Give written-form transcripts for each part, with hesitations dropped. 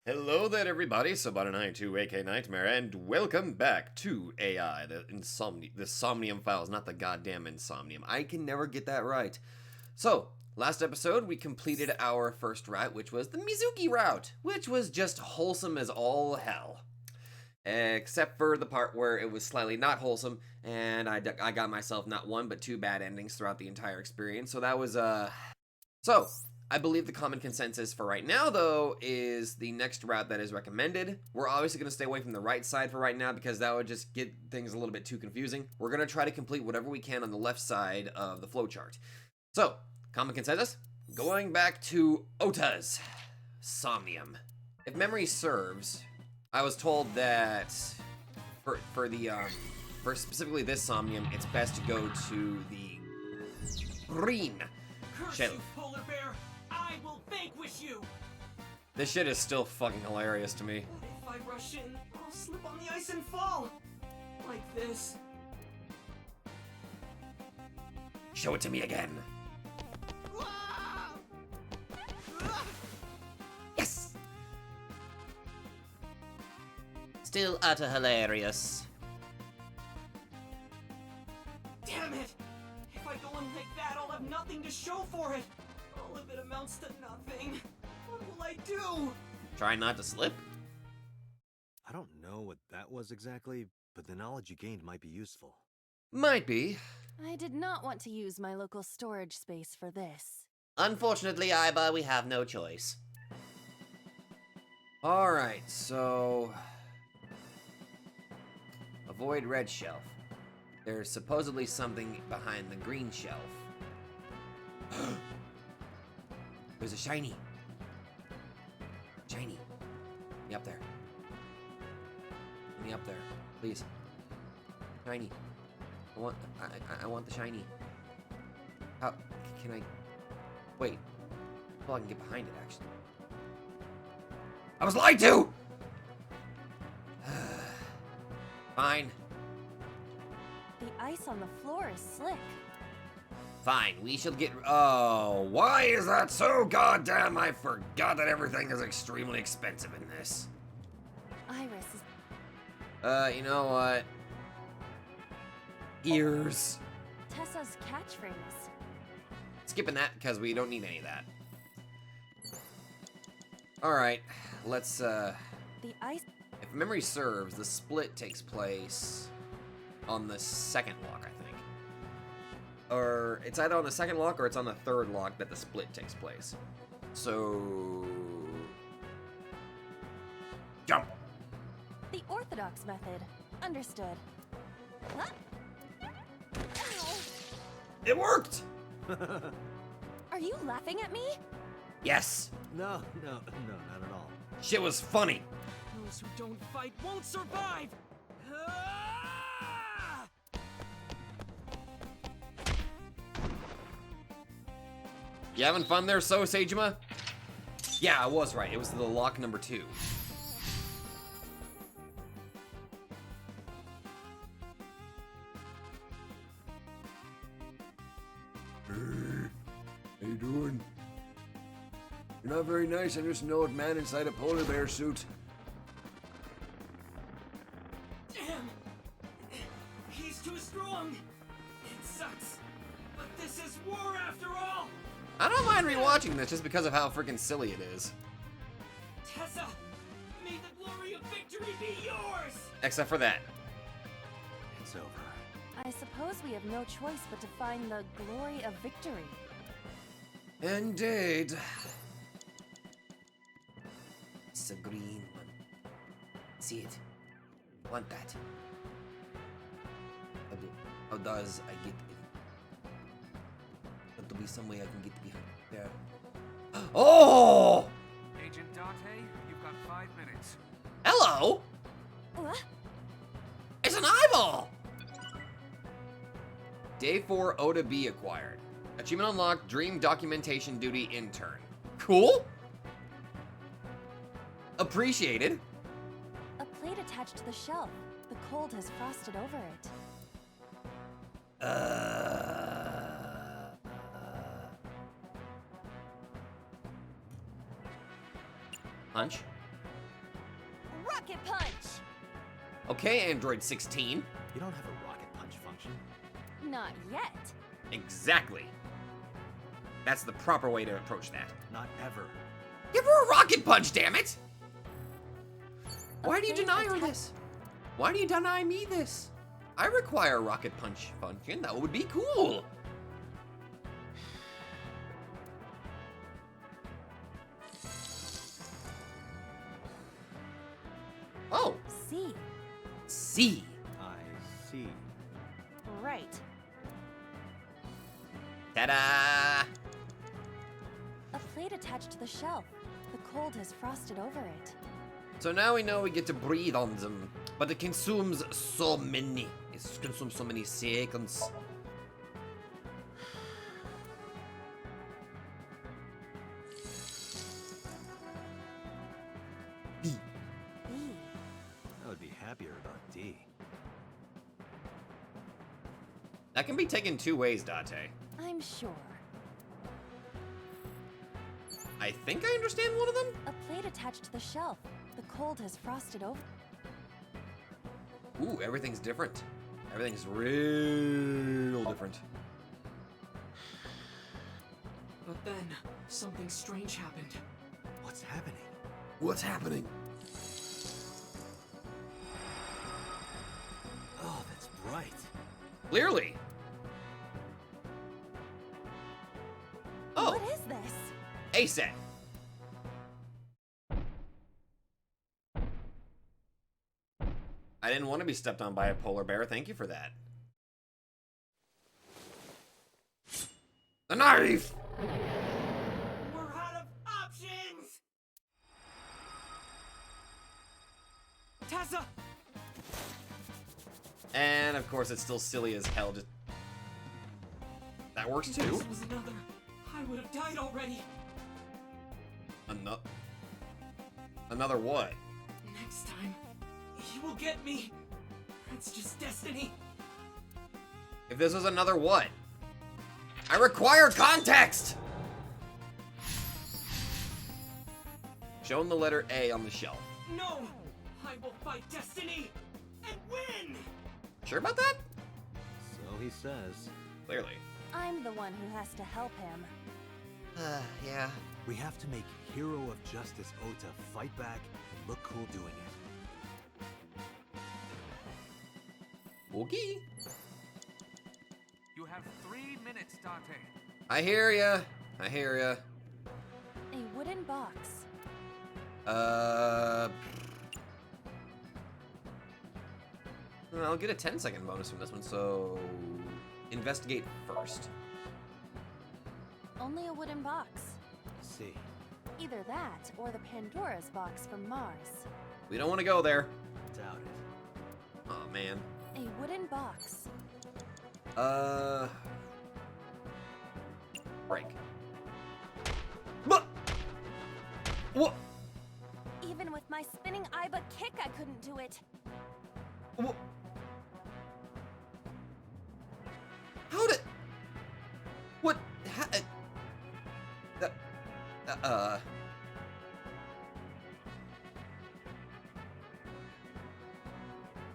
Hello there, everybody. Sabata92, aka Nightmare, and welcome back to AI, the Somnium files, not the goddamn Insomnium. I can never get that right. So, last episode, we completed our first route, which was the Mizuki route, which was just wholesome as all hell. Except for the part where it was slightly not wholesome, and I got myself not one, but two bad endings throughout the entire experience, so that was, So, I believe the common consensus for right now, though, is the next route that is recommended. We're obviously going to stay away from the right side for right now because that would just get things a little bit too confusing. We're going to try to complete whatever we can on the left side of the flowchart. So, common consensus, going back to Ota's Somnium. If memory serves, I was told that for specifically this Somnium, it's best to go to the green shelf. Polar bear, I will vanquish you! This shit is still fucking hilarious to me. If I rush in, I'll slip on the ice and fall! Like this. Show it to me again. Yes! Still utter hilarious. Damn it! If I go in like that, I'll have nothing to show for it! All of it amounts to nothing. What will I do? Try not to slip? I don't know what that was exactly, but the knowledge you gained might be useful. Might be. I did not want to use my local storage space for this. Unfortunately, Aiba, we have no choice. Alright, so... avoid red shelf. There's supposedly something behind the green shelf. There's a shiny. Shiny. Let me up there. Let me up there, please. Shiny. I want the shiny. How can I? Wait. Well, I can get behind it actually. I was lied to. Fine. The ice on the floor is slick. Fine, we shall get... Oh, why is that so goddamn... I forgot that everything is extremely expensive in this. Iris is... You know what? Ears. Tessa's catchphrase. Skipping that, because we don't need any of that. Alright, let's, The ice... If memory serves, the split takes place on the second lock, I think. Or it's either on the second lock or it's on the third lock that the split takes place. So... Jump! The orthodox method. Understood. Huh? Ow. It worked! Are you laughing at me? Yes! No, not at all. Shit was funny! Those who don't fight won't survive! Ah! You having fun there, So Seijima? Yeah, I was right. It was the lock number 2. Hey, how you doing? You're not very nice. I'm just an old man inside a polar bear suit. Damn! He's too strong! It sucks, but this is war after all! I don't mind rewatching this just because of how freaking silly it is. Tessa, may the glory of victory be yours! Except for that. It's over. I suppose we have no choice but to find the glory of victory. Indeed. It's a green one. See it? Want that? How does I get it? There'll be some way I can get behind there. Oh! Agent Dante, you've got 5 minutes. Hello! What? It's an eyeball! Day 4 Oda B acquired. Achievement unlocked, Dream Documentation Duty Intern. Cool? Appreciated. A plate attached to the shelf. The cold has frosted over it. Punch. Okay, Android 16. You don't have a rocket punch function. Not yet. Exactly. That's the proper way to approach that. Not ever. Give her a rocket punch, damn it! Why do you Okay, deny her attack- this? Why do you deny me this? I require a rocket punch function. That would be cool. Oh, C. C. I see. Right. Ta-da! A plate attached to the shelf. The cold has frosted over it. So now we know we get to breathe on them, but it consumes so many. It consumes so many seconds. B. B. I would be happier about D. That can be taken two ways, Date. I'm sure. I think I understand one of them. A plate attached to the shelf. The cold has frosted over. Ooh, everything's different. Everything's real different. But then, something strange happened. What's happening? What's happening? Oh, that's bright. Clearly. Oh, What is this? ASAP. I didn't want to be stepped on by a polar bear. Thank you for that. The knife! We're out of options! Tessa! And of course, it's still silly as hell. Just that works If too. this was another, I would have died already. Another what? Next time, he will get me. That's just destiny. If this was another what? I require context! Show him the letter A on the shelf. No! I will fight destiny and win! Sure about that? So he says. Clearly. I'm the one who has to help him. Yeah. We have to make Hero of Justice Ota fight back and look cool doing it. Okay. You have 3 minutes, Date. I hear ya. I hear ya. A wooden box. I'll get a 10-second bonus from this one, so investigate first. Only a wooden box. See. Either that or the Pandora's box from Mars. We don't want to go there. Doubt it. Oh man. A wooden box. Break. What? What? Even with my spinning Iba kick, I couldn't do it. What? How did? What?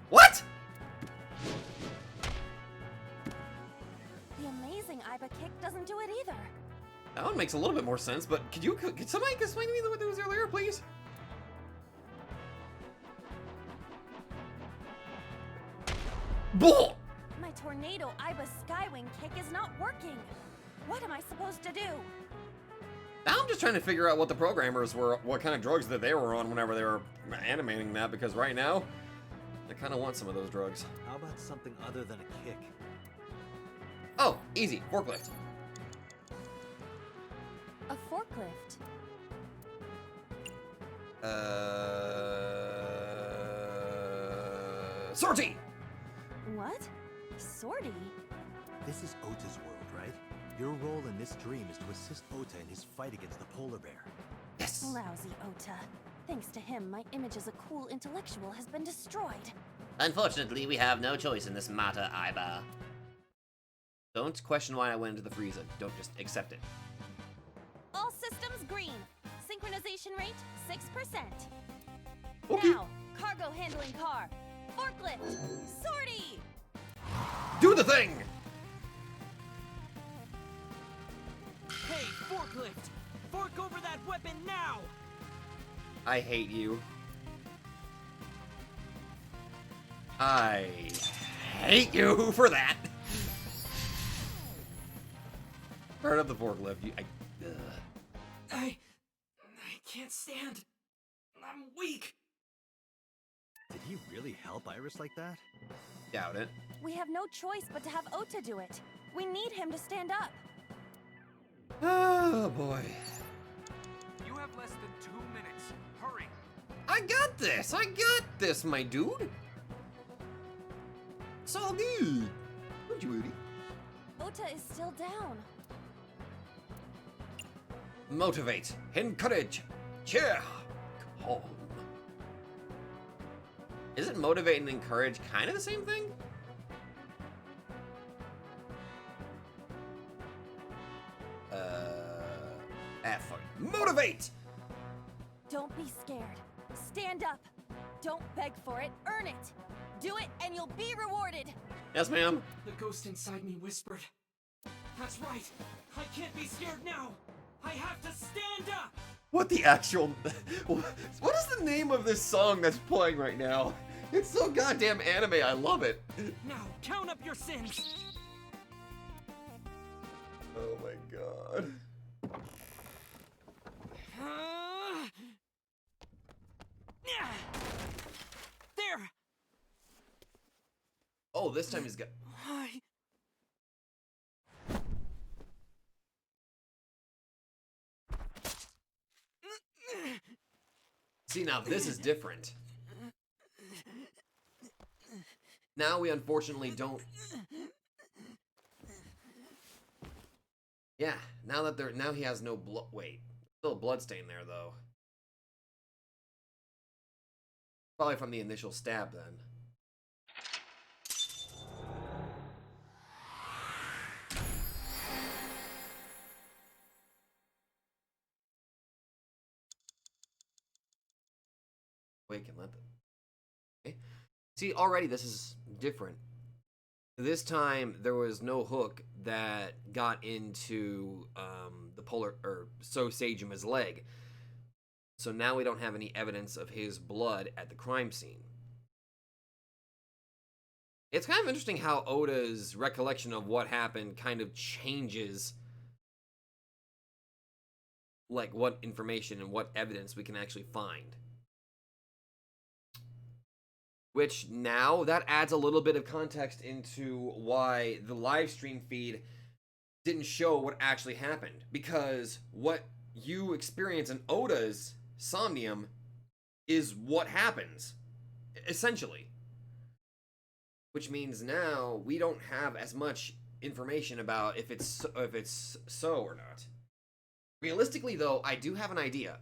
What? The amazing Iba kick doesn't do it either. That one makes a little bit more sense, but could somebody explain to me what it was earlier, please? Bull! My tornado Iba skywing kick is not working. What am I supposed to do? Now I'm just trying to figure out what the programmers were, what kind of drugs that they were on whenever they were animating that, because right now, I kind of want some of those drugs. How about something other than a kick? Oh, easy, forklift. A forklift. Sortie! What? Sortie? This is Ota's world, right? Your role in this dream is to assist Ota in his fight against the polar bear. Yes! Lousy Ota. Thanks to him, my image as a cool intellectual has been destroyed. Unfortunately, we have no choice in this matter, Iba. Don't question why I went into the freezer. Don't just accept it. All systems green. Synchronization rate 6%. Okay. Now, cargo handling car. Forklift! Sortie! Do the thing! Hey, forklift! Fork over that weapon now! I hate you. I hate you for that. Turn up the forklift. I can't stand. I'm weak. Did he really help Iris like that? Doubt it. We have no choice but to have Ota do it. We need him to stand up. Oh boy. You have less than 2 minutes. Hurry. I got this. I got this, my dude. It's all good. Don't you, Rudy? Ota is still down. Motivate. Encourage. Cheer. Calm. Isn't motivate and encourage kind of the same thing? Motivate! Don't be scared. Stand up. Don't beg for it. Earn it. Do it and you'll be rewarded. Yes, ma'am. The ghost inside me whispered. That's right. I can't be scared now. I have to stand up. What the actual... What is the name of this song that's playing right now? It's so goddamn anime. I love it. Now, count up your sins. Oh my god. There. Oh, this time he's got... See, now this is different. Now we unfortunately don't... Yeah, now he has no blood... Wait, still a blood stain there, though. Probably from the initial stab, then. Wait, can let them... Okay. See, already this is different. This time, there was no hook that got into the polar... or So Seijuma's leg. So now we don't have any evidence of his blood at the crime scene. It's kind of interesting how Oda's recollection of what happened kind of changes, like, what information and what evidence we can actually find. Which now, that adds a little bit of context into why the live stream feed didn't show what actually happened. Because what you experience in Oda's Somnium is what happens, essentially. Which means now we don't have as much information about if it's so or not. Realistically, though, I do have an idea.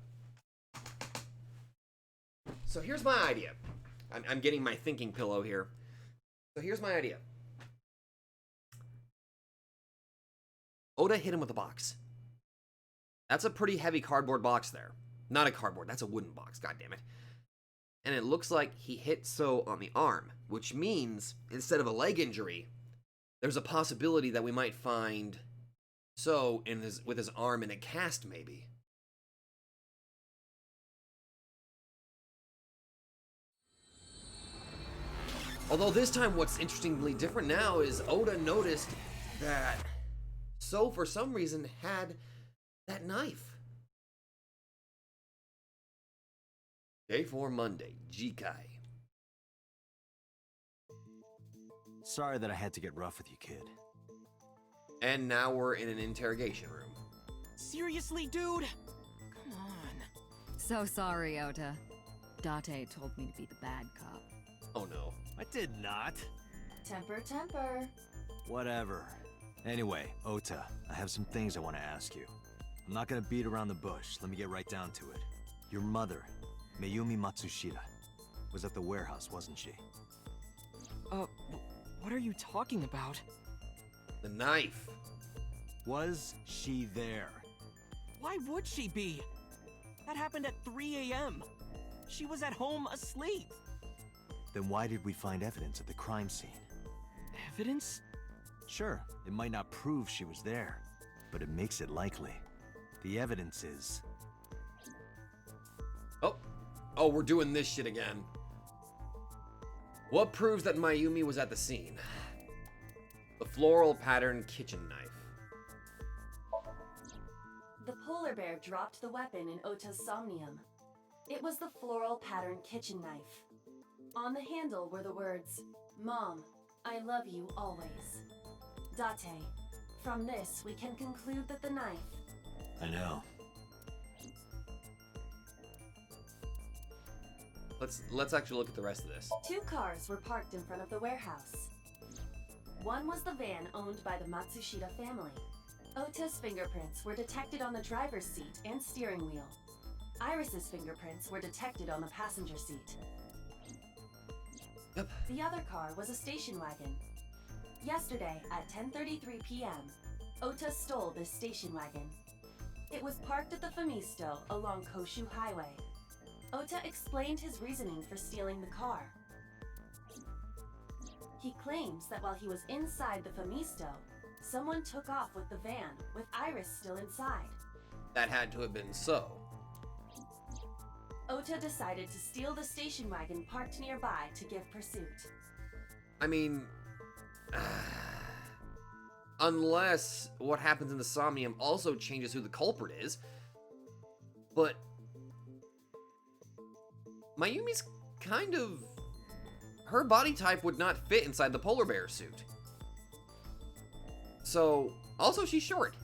So here's my idea. I'm getting my thinking pillow here. So here's my idea. Oda hit him with a box. That's a pretty heavy cardboard box there. Not a cardboard, that's a wooden box, god damn it. And it looks like he hit So on the arm, which means instead of a leg injury, there's a possibility that we might find So with his arm in a cast, maybe. Although this time what's interestingly different now is Oda noticed that So for some reason had that knife. Day 4 Monday, Jikai. Sorry that I had to get rough with you, kid. And now we're in an interrogation room. Seriously, dude? Come on. So sorry, Ota. Date told me to be the bad cop. Oh no. I did not. Temper, temper. Whatever. Anyway, Ota, I have some things I want to ask you. I'm not gonna beat around the bush. Let me get right down to it. Your mother, Mayumi Matsushita, was at the warehouse, wasn't she? What are you talking about? The knife. Was she there? Why would she be? That happened at 3 a.m. She was at home asleep. Then why did we find evidence at the crime scene? Evidence? Sure, it might not prove she was there, but it makes it likely. The evidence is... Oh, we're doing this shit again. What proves that Mayumi was at the scene? The floral pattern kitchen knife. The polar bear dropped the weapon in Ota's Somnium. It was the floral pattern kitchen knife. On the handle were the words, "Mom, I love you always." Date. From this, we can conclude that the knife... I know. Let's actually look at the rest of this. 2 cars were parked in front of the warehouse. One was the van owned by the Matsushita family. Ota's fingerprints were detected on the driver's seat and steering wheel. Iris's fingerprints were detected on the passenger seat. Yep. The other car was a station wagon. Yesterday at 10:33 p.m., Ota stole this station wagon. It was parked at the Famisto along Koshu Highway. Ota explained his reasoning for stealing the car. He claims that while he was inside the Famisto, someone took off with the van, with Iris still inside. That had to have been so. Ota decided to steal the station wagon parked nearby to give pursuit. I mean... unless what happens in the Somnium also changes who the culprit is. But... Mayumi's kind of... her body type would not fit inside the polar bear suit. So, also she's short.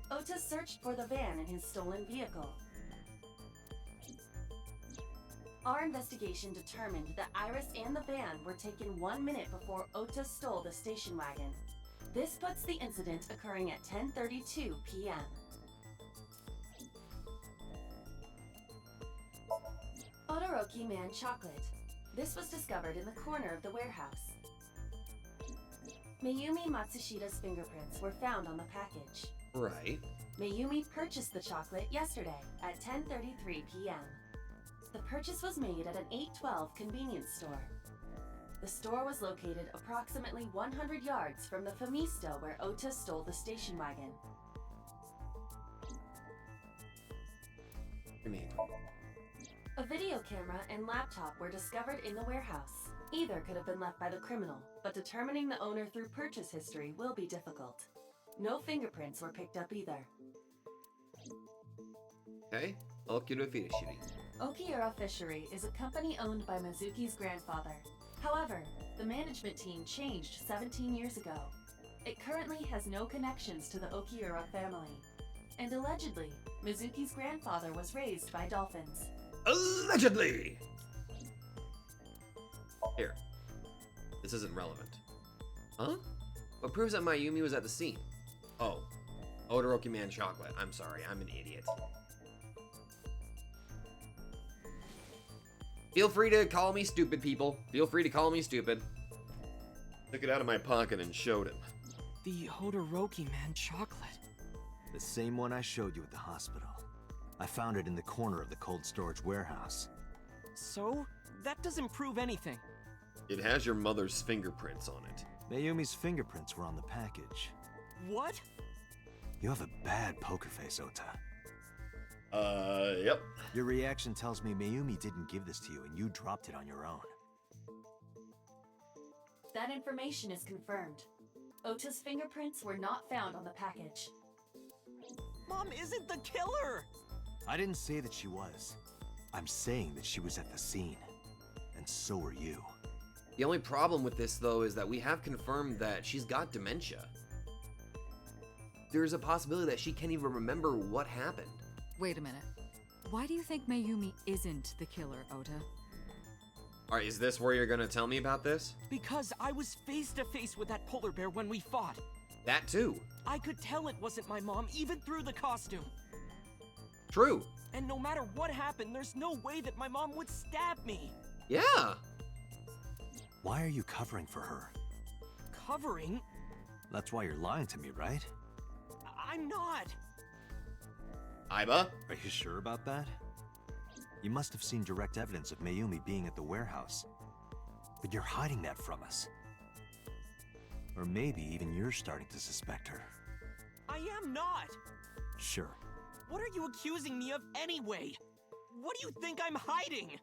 Ota searched for the van in his stolen vehicle. Our investigation determined that Iris and the van were taken 1 minute before Ota stole the station wagon. This puts the incident occurring at 10:32 p.m. Todoroki Man chocolate. This was discovered in the corner of the warehouse. Mayumi Matsushita's fingerprints were found on the package. Right. Mayumi purchased the chocolate yesterday at 10:33 p.m. The purchase was made at an 812 convenience store. The store was located approximately 100 yards from the Famisto where Ota stole the station wagon. I mean... A video camera and laptop were discovered in the warehouse. Either could have been left by the criminal, but determining the owner through purchase history will be difficult. No fingerprints were picked up either. Okay. Okiro Fishery. Okiura Fishery is a company owned by Mizuki's grandfather. However, the management team changed 17 years ago. It currently has no connections to the Okiura family. And allegedly, Mizuki's grandfather was raised by dolphins. Allegedly! Here. This isn't relevant. Huh? What proves that Mayumi was at the scene? Oh. Todoroki Man chocolate. I'm sorry, I'm an idiot. Feel free to call me stupid, people. Feel free to call me stupid. Took it out of my pocket and showed him. The Todoroki Man chocolate. The same one I showed you at the hospital. I found it in the corner of the cold storage warehouse. So? That doesn't prove anything. It has your mother's fingerprints on it. Mayumi's fingerprints were on the package. What? You have a bad poker face, Ota. Yep. Your reaction tells me Mayumi didn't give this to you and you dropped it on your own. That information is confirmed. Ota's fingerprints were not found on the package. Mom isn't the killer! I didn't say that she was. I'm saying that she was at the scene. And so are you. The only problem with this, though, is that we have confirmed that she's got dementia. There's a possibility that she can't even remember what happened. Wait a minute. Why do you think Mayumi isn't the killer, Ota? Alright, is this where you're gonna tell me about this? Because I was face to face with that polar bear when we fought. That too. I could tell it wasn't my mom, even through the costume. True. And no matter what happened, there's no way that my mom would stab me. Yeah. Why are you covering for her? Covering? That's why you're lying to me, right? I'm not. Aiba? Are you sure about that? You must have seen direct evidence of Mayumi being at the warehouse. But you're hiding that from us. Or maybe even you're starting to suspect her. I am not! Sure. What are you accusing me of anyway? What do you think I'm hiding?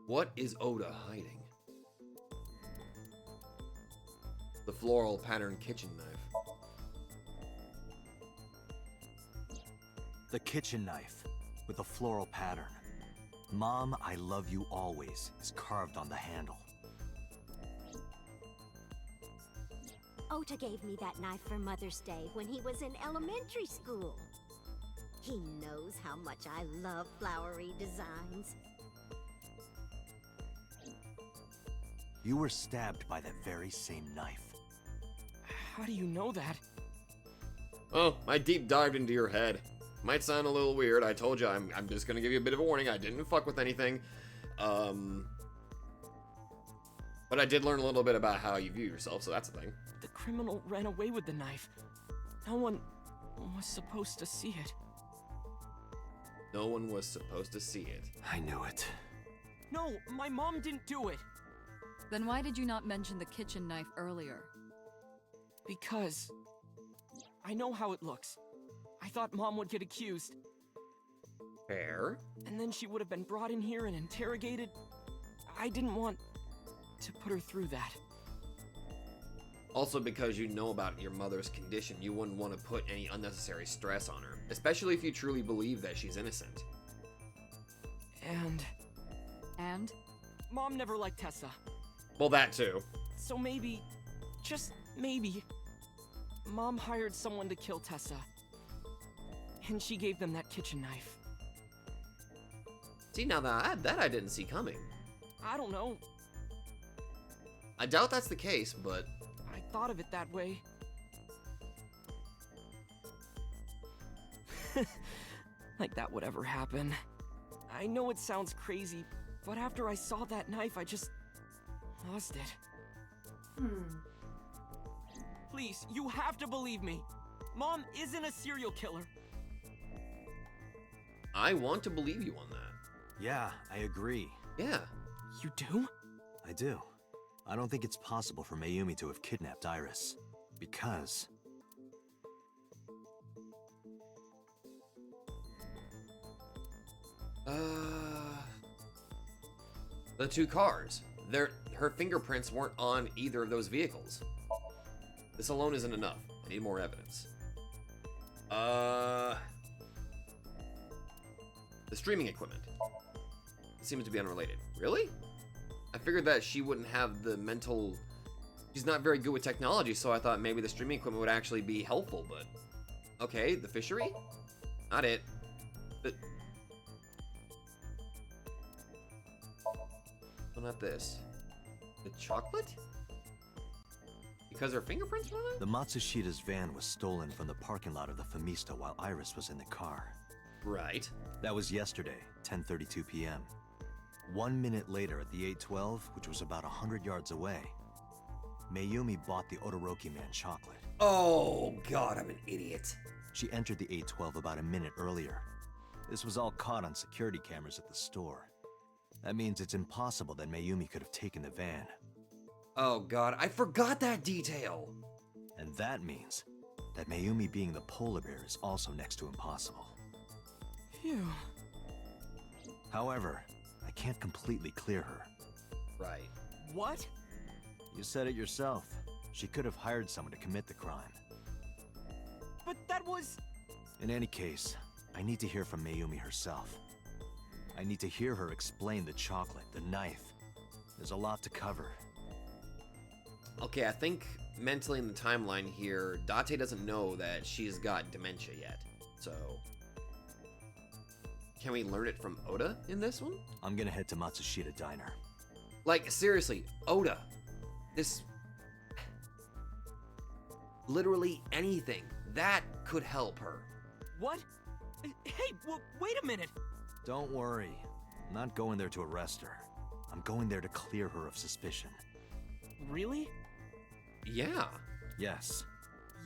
What is Oda hiding? The floral pattern kitchen knife. The kitchen knife with a floral pattern. Mom, I love you always is carved on the handle. Ota gave me that knife for Mother's Day when he was in elementary school. He knows how much I love flowery designs. You were stabbed by that very same knife. How do you know that? Oh, I deep dived into your head. Might sound a little weird. I told you, I'm just gonna give you a bit of a warning. I didn't fuck with anything. But I did learn a little bit about how you view yourself, so that's a thing. The criminal ran away with the knife. No one was supposed to see it. No one was supposed to see it. I knew it. No, my mom didn't do it. Then why did you not mention the kitchen knife earlier? Because I know how it looks. I thought Mom would get accused, Fair. and then she would have been brought in here and interrogated. I didn't want to put her through that. Also, because you know about your mother's condition, you wouldn't want to put any unnecessary stress on her, especially if you truly believe that she's innocent. And And? Mom never liked Tessa. Well, that too. So maybe, just maybe, Mom hired someone to kill Tessa. And she gave them that kitchen knife. See, now that I didn't see coming. I don't know. I doubt that's the case, but I thought of it that way. Like that would ever happen. I know it sounds crazy, but after I saw that knife, I just lost it. Please, you have to believe me. Mom isn't a serial killer. I want to believe you on that. Yeah, I agree. Yeah. You do? I do. I don't think it's possible for Mayumi to have kidnapped Iris. Because... The two cars. Her fingerprints weren't on either of those vehicles. This alone isn't enough. I need more evidence. The streaming equipment. Seems to be unrelated. Really? I figured that she wouldn't have the mental... She's not very good with technology, so I thought maybe the streaming equipment would actually be helpful, but... Okay, the fishery? Not it. Well, not this. The chocolate? Because her fingerprints were on it? the Matsushida's van was stolen from the parking lot of the Famista while Iris was in the car. Right. That was yesterday, 10:32 p.m. 1 minute later at the 812, which was about 100 yards away, Mayumi bought the Odoroki Man chocolate. Oh, God, I'm an idiot. She entered the 812 about a minute earlier. This was all caught on security cameras at the store. That means it's impossible that Mayumi could have taken the van. Oh, God, I forgot that detail. And that means that Mayumi being the polar bear is also next to impossible. Phew. However, I can't completely clear her. Right. What? You said it yourself. She could have hired someone to commit the crime. But that was... In any case, I need to hear from Mayumi herself. I need to hear her explain the chocolate, the knife. There's a lot to cover. Okay, I think mentally in the timeline here, Date doesn't know that she's got dementia yet. So... Can we learn it from Oda in this one? I'm gonna head to Matsushita Diner. Like, seriously, Oda. This... Literally anything. That could help her. What? Hey, wait a minute! Don't worry. I'm not going there to arrest her. I'm going there to clear her of suspicion. Really? Yeah. Yes.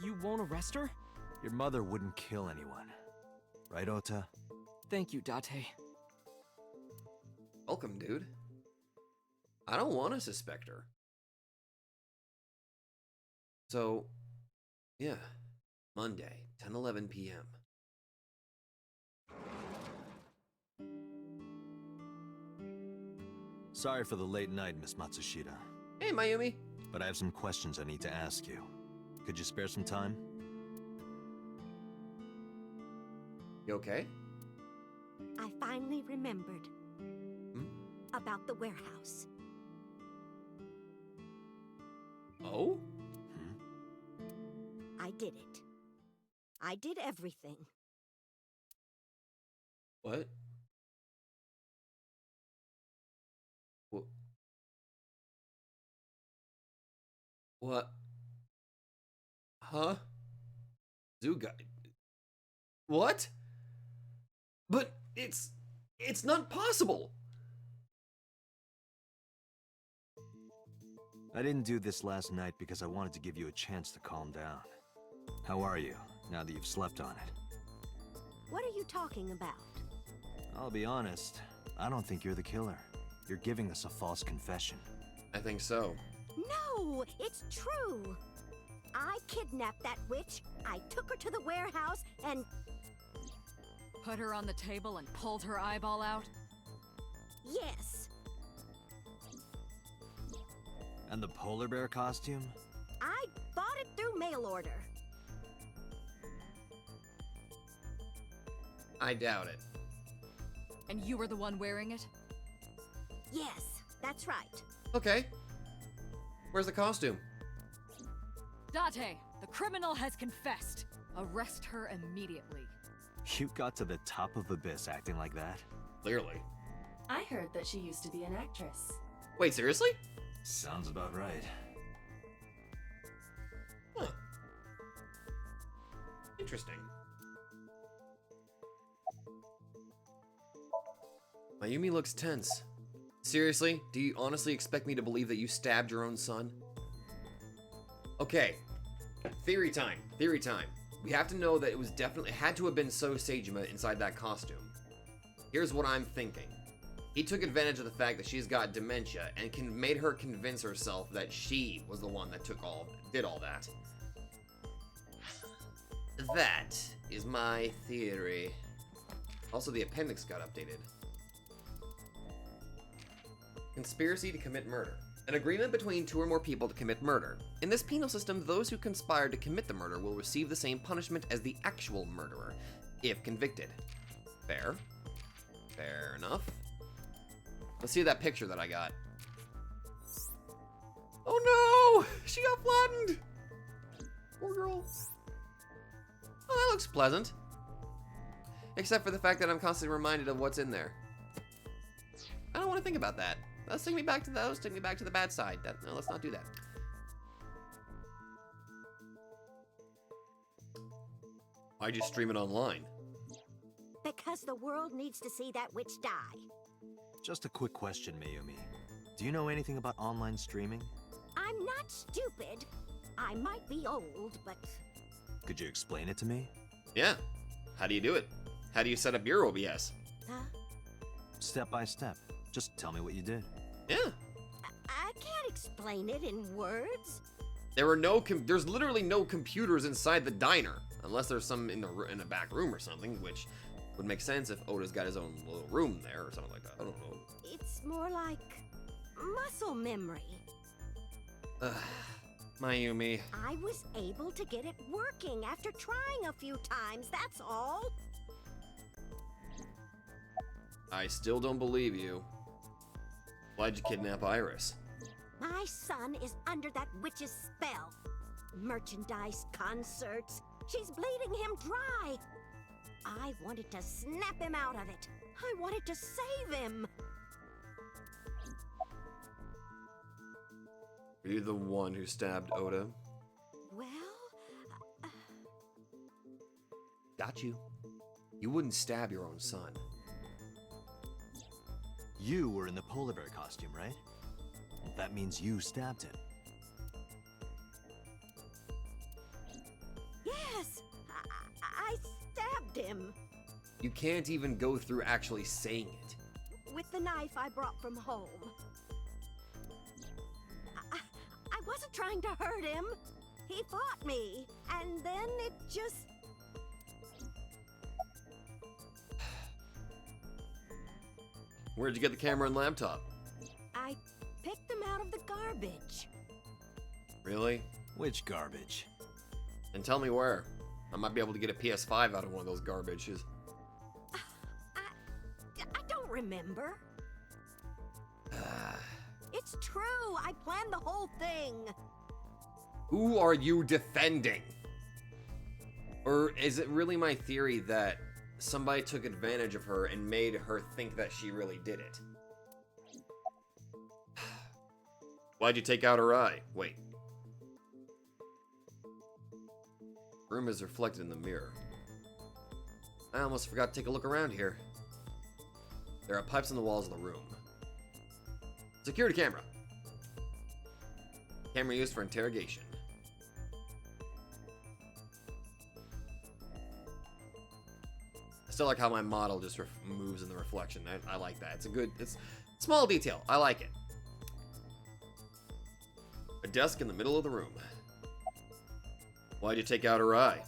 You won't arrest her? Your mother wouldn't kill anyone. Right, Ota? Thank you, Date. Welcome, dude. I don't want to suspect her. So, yeah. Monday, 10:11 p.m. Sorry for the late night, Miss Matsushita. Hey, Mayumi. But I have some questions I need to ask you. Could you spare some time? You okay? I finally remembered. Hmm? About the warehouse. Oh? I did it. I did everything. What? What? What? Huh? Zuga. What? But it's not possible. I didn't do this last night because I wanted to give you a chance to calm down. How are you, now that you've slept on it? What are you talking about? I'll be honest, I don't think you're the killer. You're giving us a false confession. I think so. No, it's true. I kidnapped that witch, I took her to the warehouse, and... Put her on the table and pulled her eyeball out? yes, And the polar bear costume? I bought it through mail order. I doubt it. And you were the one wearing it? Yes, that's right. Okay. Where's the costume? Date, the criminal has confessed. Arrest her immediately. You got to the top of Abyss acting like that? Clearly. I heard that she used to be an actress. Wait, seriously? Sounds about right. Huh. Interesting. Mayumi looks tense. Seriously? Do you honestly expect me to believe that you stabbed your own son? Okay. Theory time. Theory time. We have to know that it was definitely had to have been So Seijima inside that costume. Here's what I'm thinking. He took advantage of the fact that she's got dementia and made her convince herself that she was the one that did all that. That is my theory. Also, the appendix got updated. Conspiracy to commit murder. An agreement between two or more people to commit murder. In this penal system, those who conspire to commit the murder will receive the same punishment as the actual murderer, if convicted. Fair. Fair enough. Let's see that picture that I got. Oh no! She got flattened! Poor girl. Oh, that looks pleasant. Except for the fact that I'm constantly reminded of what's in there. I don't want to think about that. Let's take me back to those. Take me back to the bad side. No, let's not do that. Why'd you stream it online? Because the world needs to see that witch die. Just a quick question, Mayumi. Do you know anything about online streaming? I'm not stupid. I might be old, but... Could you explain it to me? Yeah. How do you do it? How do you set up your OBS? Huh? Step by step. Just tell me what you did. Yeah. I can't explain it in words. There's literally no computers inside the diner, unless there's some in a back room or something, which would make sense if Oda's got his own little room there or something like that. I don't know. It's more like muscle memory. Mayumi. I was able to get it working after trying a few times, that's all. I still don't believe you. Why'd you kidnap Iris? My son is under that witch's spell. Merchandise, concerts. She's bleeding him dry. I wanted to snap him out of it. I wanted to save him. Are you the one who stabbed Oda? Well... Got you. You wouldn't stab your own son. You were in the polar bear costume, right? Well, that means you stabbed him. Yes! I stabbed him. You can't even go through actually saying it. with the knife I brought from home. I wasn't trying to hurt him. He fought me, and then it just... Where'd you get the camera and laptop? I picked them out of the garbage. Really? Which garbage? And tell me where. I might be able to get a PS5 out of one of those garbages. I don't remember. It's true. I planned the whole thing. Who are you defending? Or is it really my theory that somebody took advantage of her and made her think that she really did it? Why'd you take out her eye? Wait. Room is reflected in the mirror. I almost forgot to take a look around here. There are pipes in the walls of the room. Security camera. Camera used for interrogation. I still like how my model just moves in the reflection. I like that. It's small detail. I like it. A desk in the middle of the room. Why'd you take out her eye?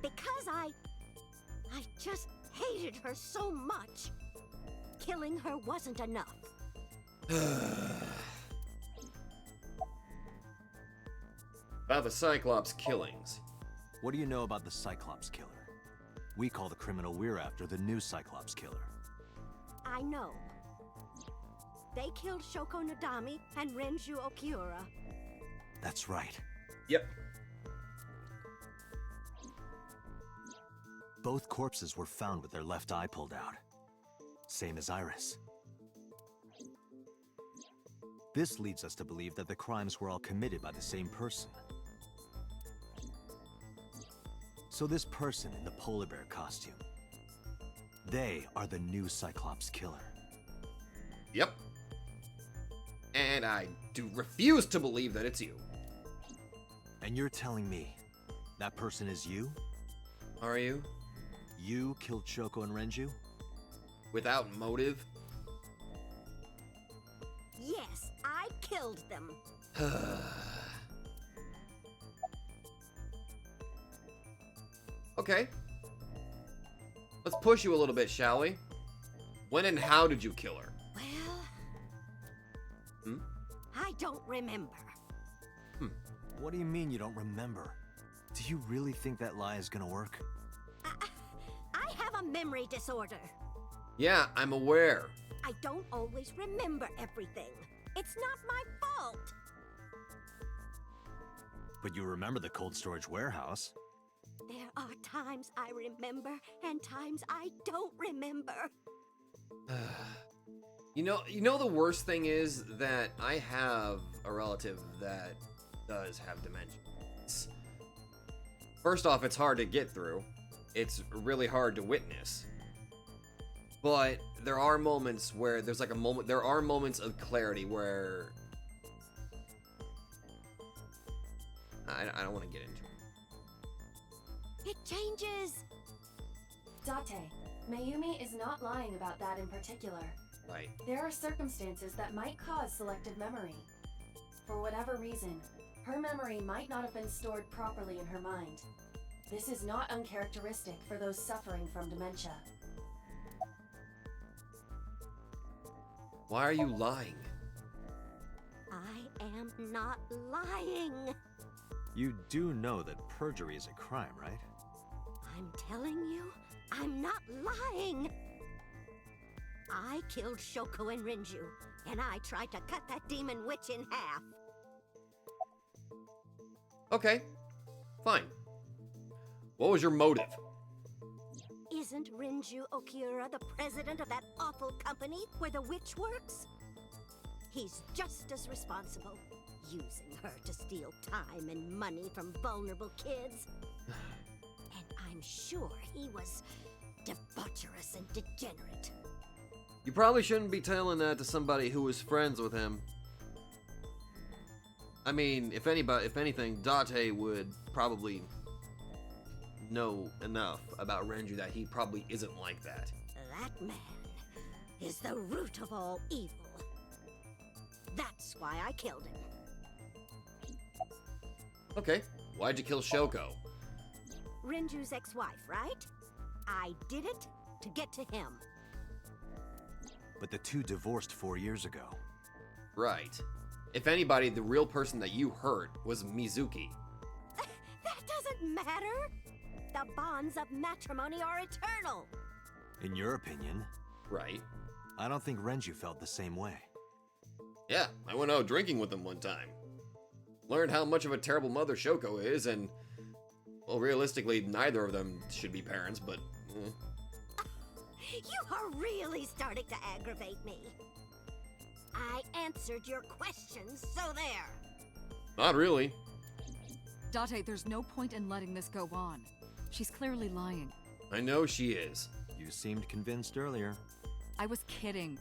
Because I just hated her so much. Killing her wasn't enough. About the Cyclops killings. What do you know about the Cyclops killer? We call the criminal we're after the new Cyclops killer. I know. They killed Shoko Nadami and Renju Okiura. That's right. Yep. Both corpses were found with their left eye pulled out. Same as Iris. This leads us to believe that the crimes were all committed by the same person. So this person in the polar bear costume, they are the new Cyclops killer. Yep. And I do refuse to believe that it's you. And you're telling me that person is you? Are you? You killed Shoko and Renju? Without motive? Yes, I killed them. Okay. Let's push you a little bit, shall we? When and how did you kill her? Well... I don't remember. What do you mean you don't remember? Do you really think that lie is gonna work? I have a memory disorder. Yeah, I'm aware. I don't always remember everything. It's not my fault. But you remember the cold storage warehouse. There are times I remember and times I don't remember. You know the worst thing is that I have a relative that does have dementia. First off, it's hard to get through. It's really hard to witness. But there are moments where there are moments of clarity where I don't want to get into it. It changes. Date, Mayumi is not lying about that in particular. Right. There are circumstances that might cause selective memory. For whatever reason, her memory might not have been stored properly in her mind. This is not uncharacteristic for those suffering from dementia. Why are you lying? I am not lying. You do know that perjury is a crime, right? I'm telling you, I'm not lying. I killed Shoko and Renju, and I tried to cut that demon witch in half. Okay, fine. What was your motive? Isn't Renju Okiura the president of that awful company where the witch works? He's just as responsible, using her to steal time and money from vulnerable kids. And I'm sure he was debaucherous and degenerate. You probably shouldn't be telling that to somebody who was friends with him. I mean, if anything, Date would probably know enough about Renju that he probably isn't like that. That man is the root of all evil. That's why I killed him. Okay, why'd you kill Shoko? Renju's ex-wife, right? I did it to get to him. But the two divorced 4 years ago. Right. If anybody, the real person that you hurt was Mizuki. That doesn't matter. The bonds of matrimony are eternal. In your opinion, Right. I don't think Renju felt the same way. Yeah, I went out drinking with them one time. Learned how much of a terrible mother Shoko is, and, well, realistically, neither of them should be parents, but... You are really starting to aggravate me. I answered your questions, so there. Not really. Date, there's no point in letting this go on. She's clearly lying. I know she is. You seemed convinced earlier. I was kidding.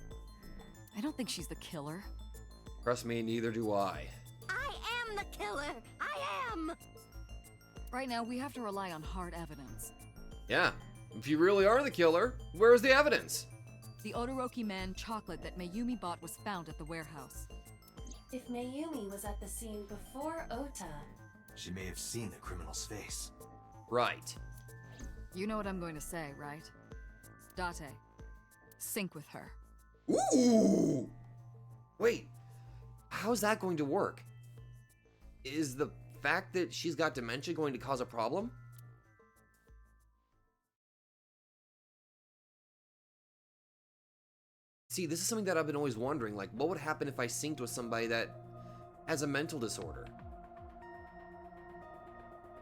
I don't think she's the killer. Trust me, neither do I. I am the killer. I am. Right now, we have to rely on hard evidence. Yeah, if you really are the killer, where's the evidence? The Odoroki Man chocolate that Mayumi bought was found at the warehouse. If Mayumi was at the scene before Ota, She may have seen the criminal's face. Right. You know what I'm going to say, right? Date, sync with her. Ooh! Wait, how's that going to work? Is the fact that she's got dementia going to cause a problem? See, this is something that I've been always wondering, like, what would happen if I synced with somebody that has a mental disorder?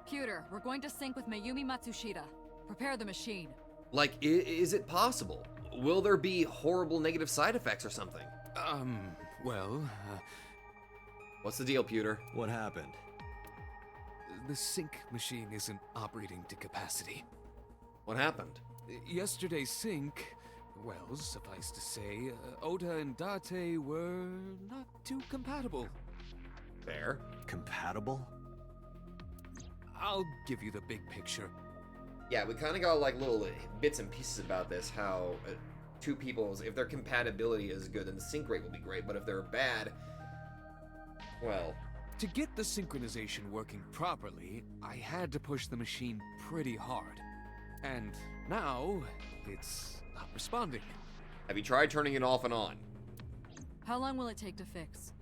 Pewter, we're going to sync with Mayumi Matsushita. Prepare the machine. Like, is it possible? Will there be horrible negative side effects or something? Well, What's the deal, Pewter? What happened? the sync machine isn't operating to capacity. What happened? Yesterday's sync, well, suffice to say, Ota and Date were not too compatible. Fair. Compatible? I'll give you the big picture. Yeah, we kind of got like little bits and pieces about this, how two people's, if their compatibility is good, then the sync rate will be great, but if they're bad, well... To get the synchronization working properly, I had to push the machine pretty hard. And now, it's not responding. Have you tried turning it off and on? How long will it take to fix?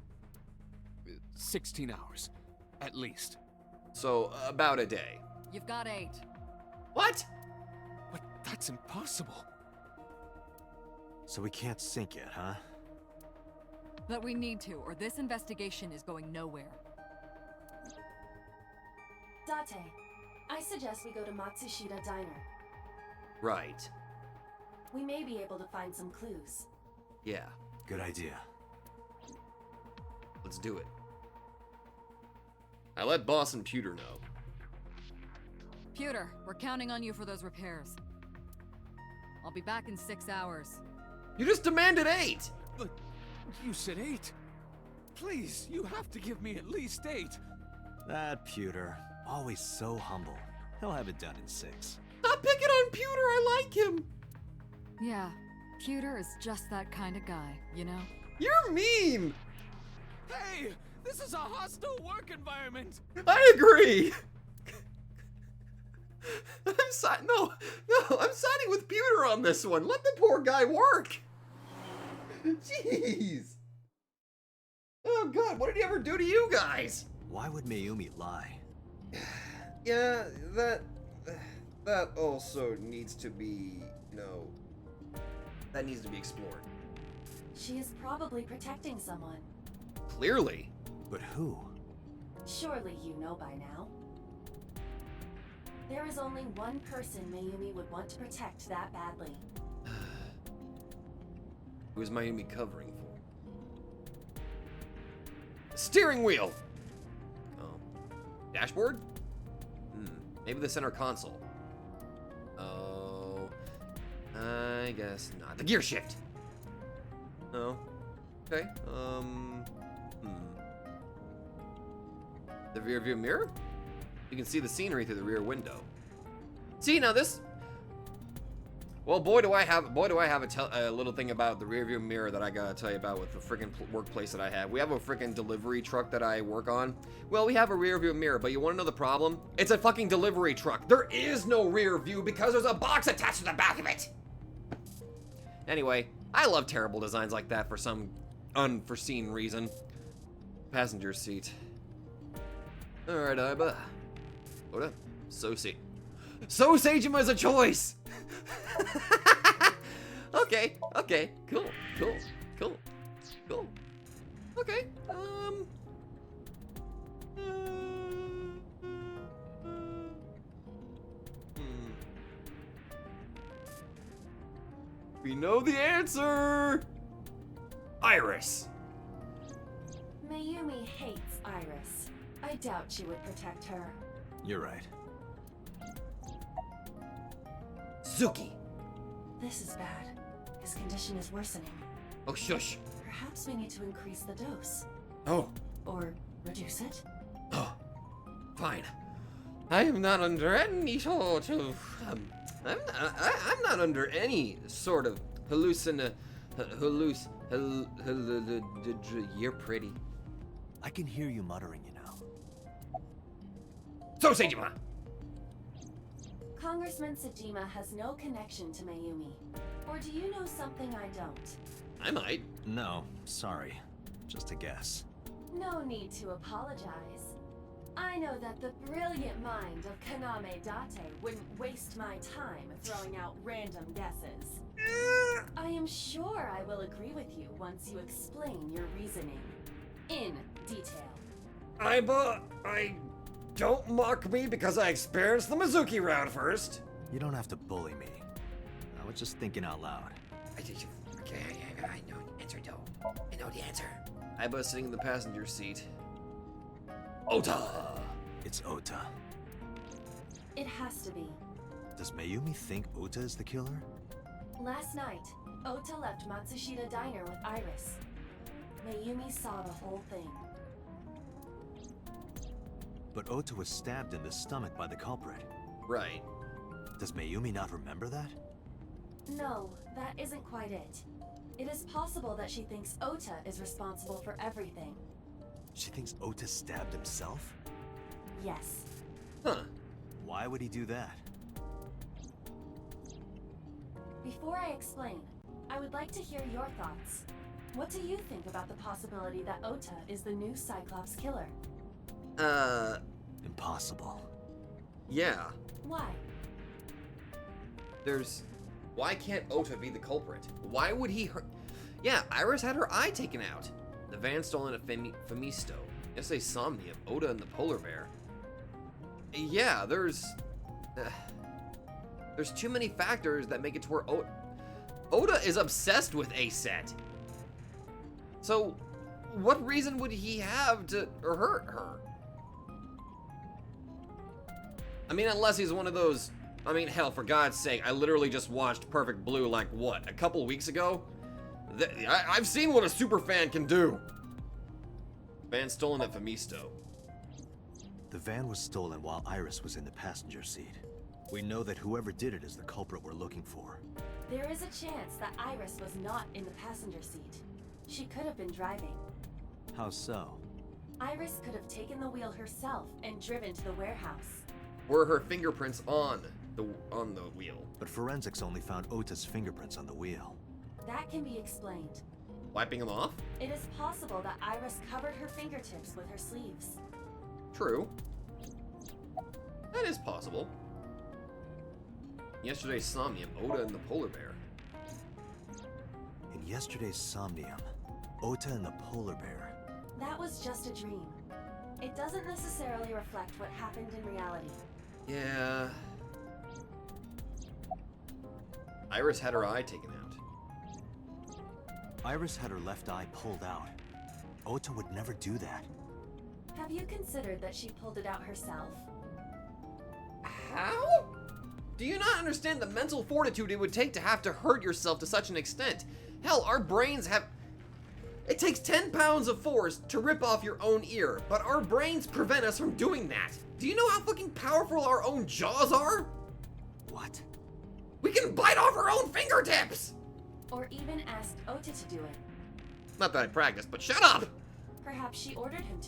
16 hours, at least. So, about a day. You've got 8. What? But that's impossible. So we can't sync it, huh? But we need to, or this investigation is going nowhere. Date, I suggest we go to Matsushita Diner. Right. We may be able to find some clues. Yeah, Good idea. let's do it. I let Boss and Pewter know. Pewter, we're counting on you for those repairs. I'll be back in 6 hours. You just demanded 8! But you said 8. Please, you have to give me at least 8. That Pewter, always so humble. He'll have it done in 6. Stop picking on Pewter, I like him! Yeah, Pewter is just that kind of guy, you know? You're mean! Hey, this is a hostile work environment. I agree! I'm siding with Pewter on this one. Let the poor guy work! Jeez! Oh god, what did he ever do to you guys? Why would Mayumi lie? Yeah, that also needs to be, that needs to be explored. She is probably protecting someone. Clearly. But who? Surely you know by now. There is only one person Mayumi would want to protect that badly. Who is Mayumi covering for? Steering wheel! Oh. Dashboard? Maybe the center console. Oh. I guess not. The gear shift! No. Okay. The rear view mirror? You can see the scenery through the rear window. See, now this... Well, boy, do I have a little thing about the rearview mirror that I gotta tell you about with the freaking workplace that I have. We have a freaking delivery truck that I work on. Well, we have a rearview mirror, but you want to know the problem? It's a fucking delivery truck. There is no rear view because there's a box attached to the back of it. Anyway, I love terrible designs like that for some unforeseen reason. Passenger seat. All right, Iba. Hold up. Sagema is a choice. Okay, cool. Okay, we know the answer. Iris. Mayumi hates Iris. I doubt she would protect her. You're right. Suki. This is bad. His condition is worsening. Oh, shush. Perhaps we need to increase the dose. Oh. Or reduce it? Oh. Fine. I am not under any sort of... I'm not under any sort of You're pretty. I can hear you muttering, you know. So, Sagema! Congressman Sagema has no connection to Mayumi. Or do you know something I don't? I might. No, sorry. Just a guess. No need to apologize. I know that the brilliant mind of Kaname Date wouldn't waste my time throwing out random guesses. I am sure I will agree with you once you explain your reasoning. In detail. Don't mock me because I experienced the Mizuki round first. You don't have to bully me. I was just thinking out loud. Okay, I know the answer, though. I know the answer. Iba sitting in the passenger seat. Ota! It's Ota. It has to be. Does Mayumi think Ota is the killer? Last night, Ota left Matsushita Diner with Iris. Mayumi saw the whole thing. But Ota was stabbed in the stomach by the culprit. Right. Does Mayumi not remember that? No, that isn't quite it. It is possible that she thinks Ota is responsible for everything. She thinks Ota stabbed himself? Yes. Huh. Why would he do that? Before I explain, I would like to hear your thoughts. What do you think about the possibility that Ota is the new Cyclops killer? Impossible. Yeah. Why? Why can't Ota be the culprit? Why would he hurt? Yeah, Iris had her eye taken out. The van stolen at Femisto. Yesterday, Somnium, Ota, and the polar bear. Yeah, there's too many factors that make it to where Ota is obsessed with Aset. So, what reason would he have to hurt her? I mean, unless he's one of those... I mean, hell, for God's sake, I literally just watched Perfect Blue, like, what, a couple weeks ago? I've seen what a super fan can do. Van stolen at Femisto. The van was stolen while Iris was in the passenger seat. We know that whoever did it is the culprit we're looking for. There is a chance that Iris was not in the passenger seat. She could have been driving. How so? Iris could have taken the wheel herself and driven to the warehouse. Were her fingerprints on the wheel? But forensics only found Ota's fingerprints on the wheel. That can be explained. Wiping them off? It is possible that Iris covered her fingertips with her sleeves. True. That is possible. Yesterday's Somnium, Ota and the polar bear. In yesterday's Somnium, Ota and the polar bear. That was just a dream. It doesn't necessarily reflect what happened in reality. Yeah. Iris had her eye taken out. Iris had her left eye pulled out. Ota would never do that. Have you considered that she pulled it out herself? How? Do you not understand the mental fortitude it would take to have to hurt yourself to such an extent? Hell, our brains have... It takes 10 pounds of force to rip off your own ear, but our brains prevent us from doing that. Do you know how fucking powerful our own jaws are? What? We can bite off our own fingertips! Or even asked Ota to do it. Not that I practiced, but shut up! Perhaps she ordered him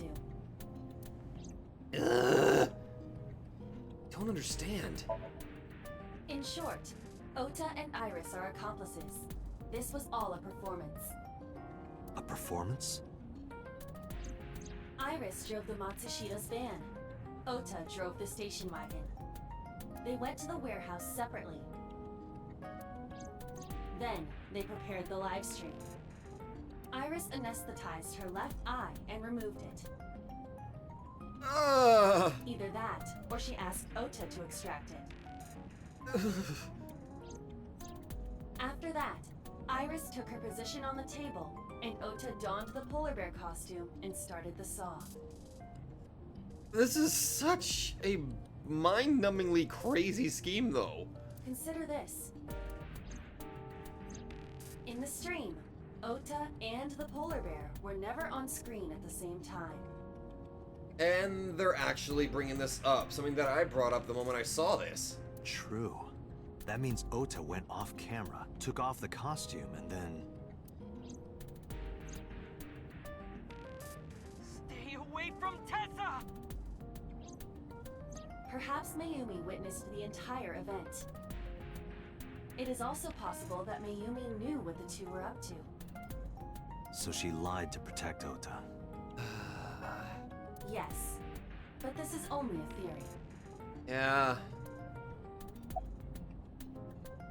to. Ugh. Don't understand. In short, Ota and Iris are accomplices. This was all a performance. A performance? Iris drove the Matsushida's van. Ota drove the station wagon. They went to the warehouse separately. Then, they prepared the live stream. Iris anesthetized her left eye and removed it. Either that, or she asked Ota to extract it. After that, Iris took her position on the table, and Ota donned the polar bear costume and started the saw. This is such a mind-numbingly crazy scheme, though. Consider this. In the stream, Ota and the polar bear were never on screen at the same time. And they're actually bringing this up, something that I brought up the moment I saw this. True. That means Ota went off camera, took off the costume, and then... Stay away from Tessa! Perhaps Mayumi witnessed the entire event. It is also possible that Mayumi knew what the two were up to. So she lied to protect Ota. Yes, but this is only a theory. Yeah.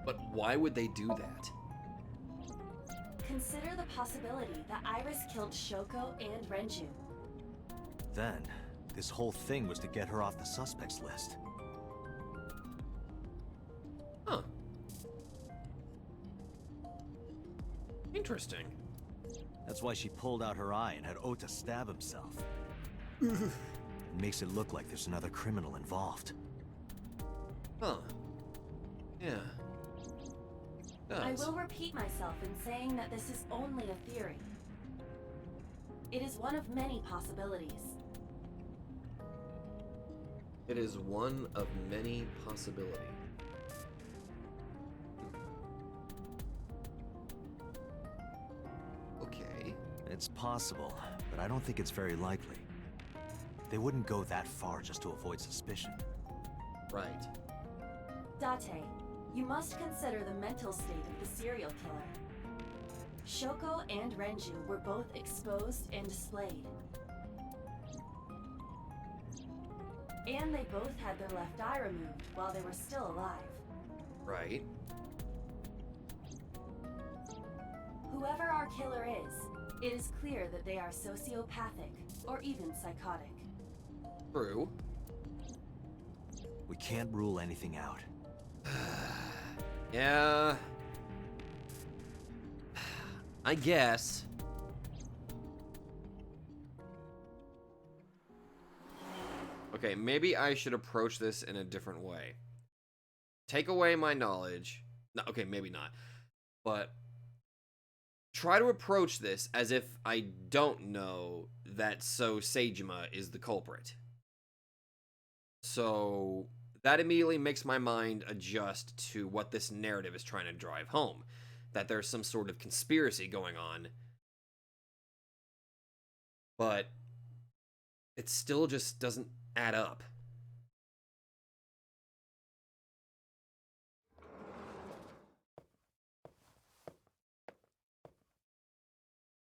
But why would they do that? Consider the possibility that Iris killed Shoko and Renju. Then, this whole thing was to get her off the suspects list. Huh. Interesting. That's why she pulled out her eye and had Ota stab himself. It makes it look like there's another criminal involved. Huh. Yeah. I Does. will repeat myself in saying that this is only a theory. It is one of many possibilities. It is one of many possibilities. Okay. It's possible, but I don't think it's very likely. They wouldn't go that far just to avoid suspicion. Right. Date, you must consider the mental state of the serial killer. Shoko and Renju were both exposed and displayed. And they both had their left eye removed while they were still alive. Right. Whoever our killer is, it is clear that they are sociopathic or even psychotic. True. We can't rule anything out. Yeah. I guess. Okay, maybe I should approach this in a different way. Take away my knowledge. No, okay, maybe not. But try to approach this as if I don't know that Seijima is the culprit. So that immediately makes my mind adjust to what this narrative is trying to drive home. That there's some sort of conspiracy going on. But it still just doesn't add up.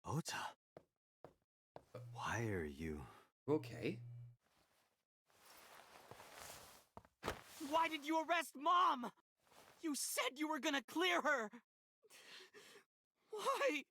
Ota, why are you... Okay. Why did you arrest Mom? You said you were gonna clear her! Why?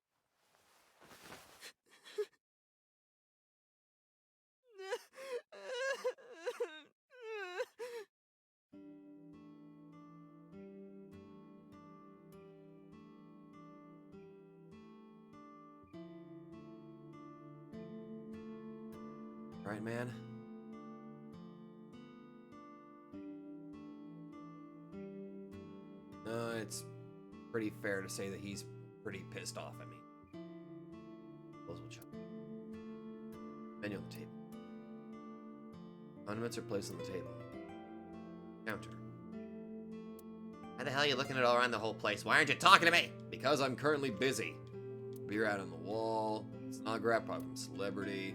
Right, man? It's pretty fair to say that he's pretty pissed off at me. Close will check. Menu on the table. Condiments are placed on the table. Counter. Why the hell are you looking at all around the whole place? Why aren't you talking to me? Because I'm currently busy. Beer out on the wall. Snodgraph probably from Celebrity.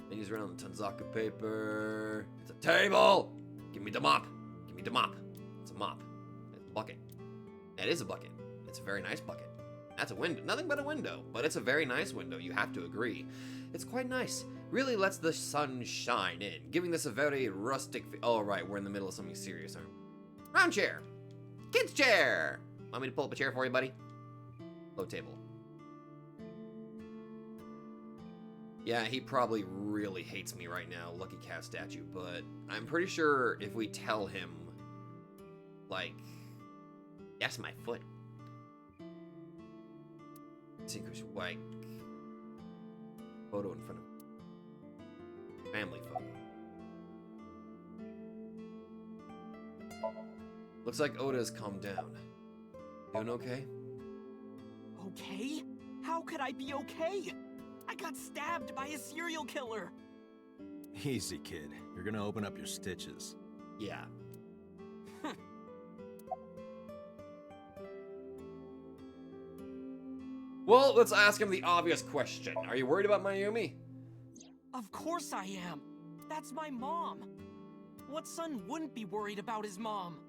Menus around on the Tanzaka paper. It's a table! Give me the mop. Give me the mop. It's a mop. It's a bucket. That is a bucket. It's a very nice bucket. That's a window. Nothing but a window, but it's a very nice window. You have to agree. It's quite nice. Really lets the sun shine in, giving this a very rustic. Oh, right, we're in the middle of something serious, aren't we? Round chair. Kid's chair. Want me to pull up a chair for you, buddy? Low table. Yeah, he probably really hates me right now, Lucky Cat statue, but I'm pretty sure if we tell him, like, that's my foot. Tinker's like photo in front of family photo. Looks like Oda's calmed down. Doing okay? Okay? How could I be okay? I got stabbed by a serial killer. Easy, kid. You're gonna open up your stitches. Yeah. Well, let's ask him the obvious question. Are you worried about Mayumi? Of course I am. That's my mom. What son wouldn't be worried about his mom?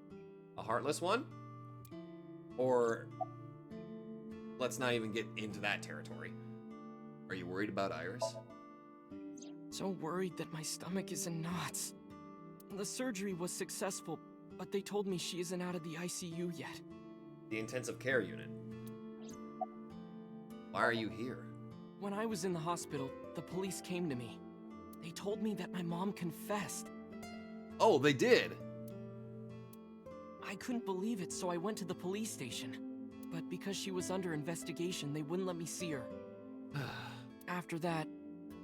A heartless one? Or let's not even get into that territory. Are you worried about Iris? So worried that my stomach is in knots. The surgery was successful, but they told me she isn't out of the ICU yet. The intensive care unit. Why are you here? When I was in the hospital, the police came to me. They told me that my mom confessed. Oh, they did? I couldn't believe it, so I went to the police station. But because she was under investigation, they wouldn't let me see her. After that,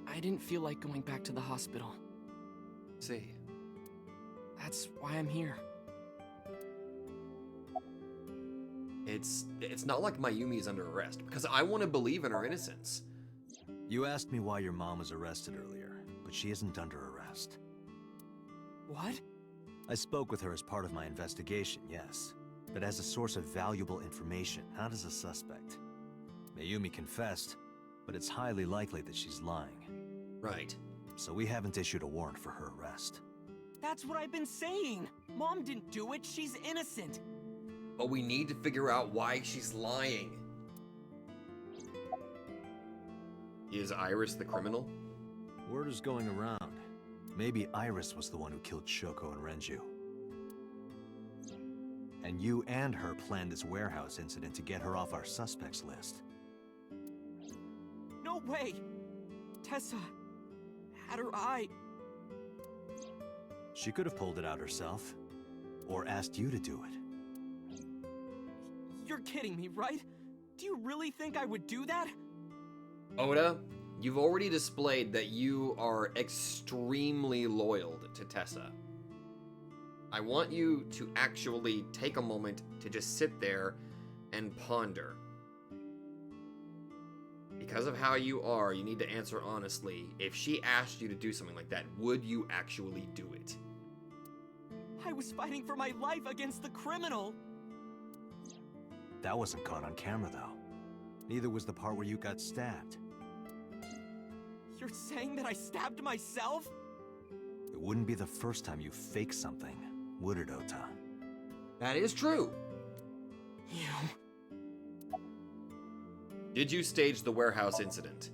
I didn't feel like going back to the hospital. See. That's why I'm here. It's not like Mayumi is under arrest, because I want to believe in her innocence. You asked me why your mom was arrested earlier, but she isn't under arrest. What? I spoke with her as part of my investigation, yes, but as a source of valuable information, not as a suspect. Mayumi confessed, but it's highly likely that she's lying. Right. So we haven't issued a warrant for her arrest. That's what I've been saying! Mom didn't do it, she's innocent! But we need to figure out why she's lying. Is Iris the criminal? Word is going around. Maybe Iris was the one who killed Shoko and Renju. And you and her planned this warehouse incident to get her off our suspects list. No way! Tessa had her eye. She could have pulled it out herself, or asked you to do it. You're kidding me, right? Do you really think I would do that? Oda, you've already displayed that you are extremely loyal to Tessa. I want you to actually take a moment to just sit there and ponder. Because of how you are, you need to answer honestly. If she asked you to do something like that, would you actually do it? I was fighting for my life against the criminal! That wasn't caught on camera, though. Neither was the part where you got stabbed. You're saying that I stabbed myself? It wouldn't be the first time you faked something, would it, Ota? That is true. You... Did you stage the warehouse incident?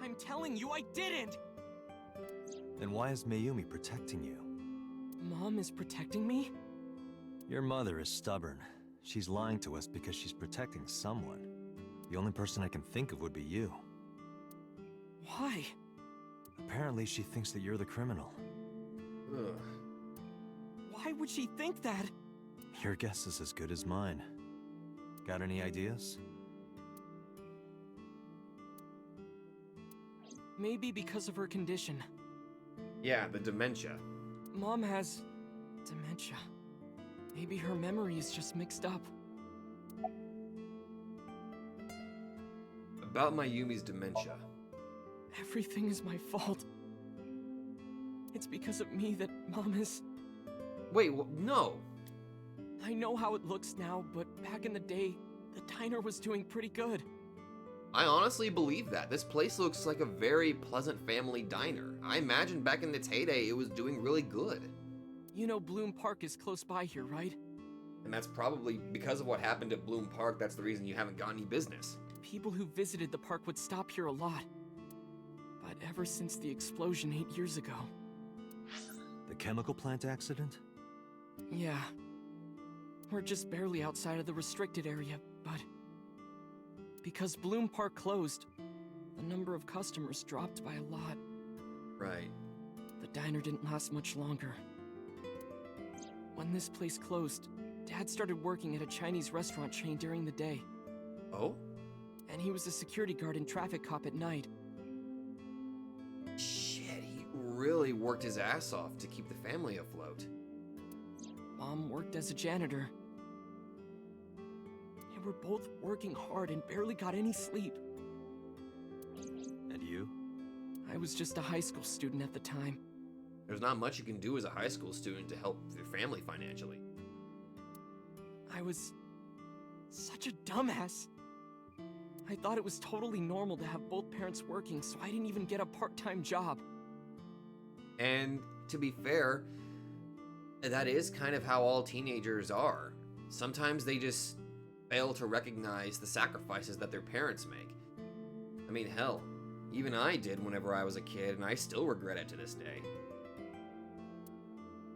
I'm telling you, I didn't! Then why is Mayumi protecting you? Mom is protecting me? Your mother is stubborn. She's lying to us because she's protecting someone. The only person I can think of would be you. Why? Apparently she thinks that you're the criminal. Ugh. Why would she think that? Your guess is as good as mine. Got any ideas? Maybe because of her condition. Yeah, the dementia. Mom has... dementia. Maybe her memory is just mixed up. About Mayumi's dementia. Everything is my fault. It's because of me that Mom is... Wait, no. I know how it looks now, but back in the day, the diner was doing pretty good. I honestly believe that. This place looks like a very pleasant family diner. I imagine back in its heyday, it was doing really good. You know Bloom Park is close by here, right? And that's probably because of what happened at Bloom Park. That's the reason you haven't got any business. People who visited the park would stop here a lot. But ever since the explosion 8 years ago... The chemical plant accident? Yeah. We're just barely outside of the restricted area, but... because Bloom Park closed, the number of customers dropped by a lot. Right. The diner didn't last much longer. When this place closed, Dad started working at a Chinese restaurant chain during the day. Oh? And he was a security guard and traffic cop at night. Shit, he really worked his ass off to keep the family afloat. Mom worked as a janitor. And we're both working hard and barely got any sleep. And you? I was just a high school student at the time. There's not much you can do as a high school student to help your family financially. I was such a dumbass. I thought it was totally normal to have both parents working, so I didn't even get a part-time job. And to be fair, that is kind of how all teenagers are. Sometimes they just fail to recognize the sacrifices that their parents make. I mean, hell, even I did whenever I was a kid, and I still regret it to this day.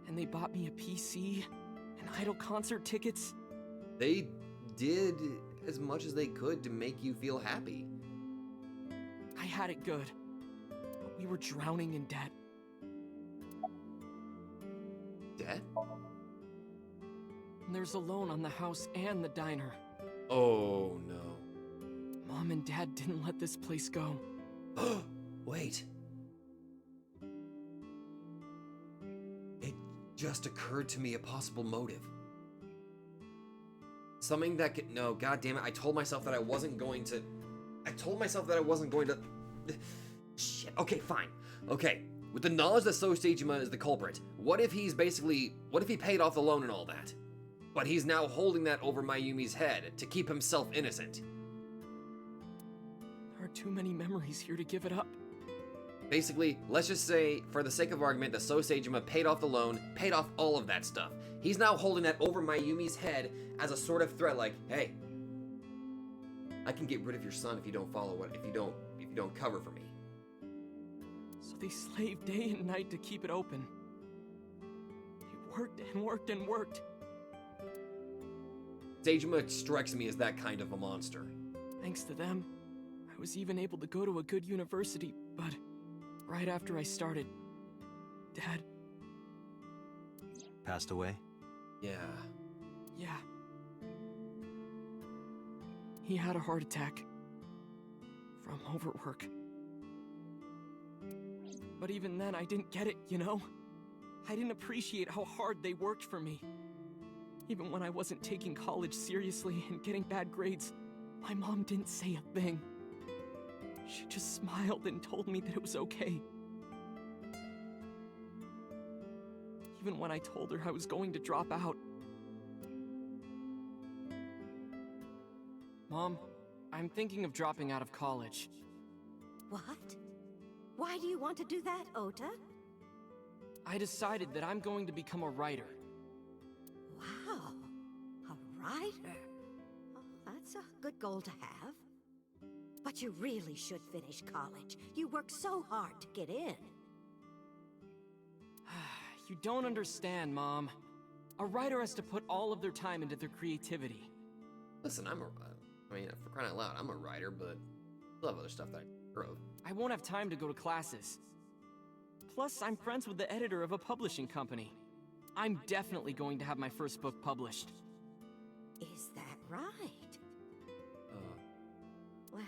And they bought me a PC and Idol concert tickets. They did as much as they could to make you feel happy. I had it good, but we were drowning in debt. Debt? And there's a loan on the house and the diner. Oh no. Mom and Dad didn't let this place go. Wait. It just occurred to me a possible motive. Something that could... No, god damn it, I told myself that I wasn't going to... Shit, okay, fine. Okay, with the knowledge that Sosejima is the culprit, what if he paid off the loan and all that? But he's now holding that over Mayumi's head to keep himself innocent. There are too many memories here to give it up. Basically, let's just say, for the sake of argument, that Sosejima paid off the loan, paid off all of that stuff. He's now holding that over Mayumi's head as a sort of threat, like, hey, I can get rid of your son if you don't follow if you don't cover for me. So they slaved day and night to keep it open. They worked and worked and worked. Sosejima strikes me as that kind of a monster. Thanks to them, I was even able to go to a good university, but right after I started, Dad... Passed away? Yeah. Yeah. He had a heart attack. From overwork. But even then, I didn't get it, you know? I didn't appreciate how hard they worked for me. Even when I wasn't taking college seriously and getting bad grades, my mom didn't say a thing. She just smiled and told me that it was okay. Even when I told her I was going to drop out. Mom, I'm thinking of dropping out of college. What? Why do you want to do that, Ota? I decided that I'm going to become a writer. Wow, a writer. Oh, that's a good goal to have. But you really should finish college. You work so hard to get in. You don't understand, Mom. A writer has to put all of their time into their creativity. Listen, for crying out loud, I'm a writer, but I still have other stuff that I wrote. I won't have time to go to classes. Plus, I'm friends with the editor of a publishing company. I'm definitely going to have my first book published. Is that right? Well,